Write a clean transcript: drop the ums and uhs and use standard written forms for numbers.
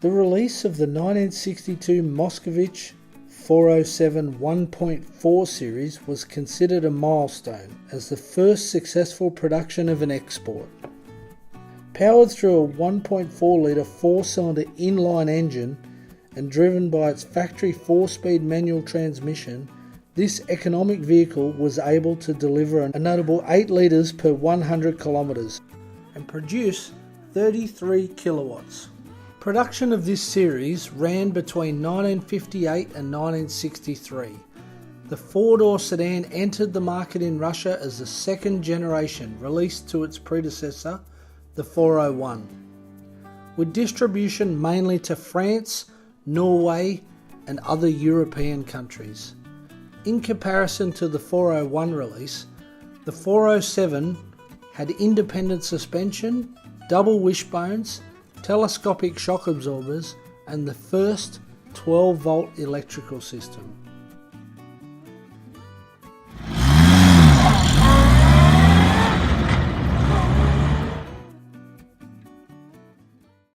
The release of the 1962 Moskvic 407 1.4 series was considered a milestone as the first successful production of an export. Powered through a 1.4 litre 4-cylinder inline engine and driven by its factory 4-speed manual transmission, this economic vehicle was able to deliver a notable 8 litres per 100 kilometres and produce 33 kilowatts. Production of this series ran between 1958 and 1963. The 4-door sedan entered the market in Russia as the second generation released to its predecessor, the 401, with distribution mainly to France, Norway and other European countries. In comparison to the 401 release, the 407 had independent suspension, double wishbones, telescopic shock absorbers and the first 12-volt electrical system.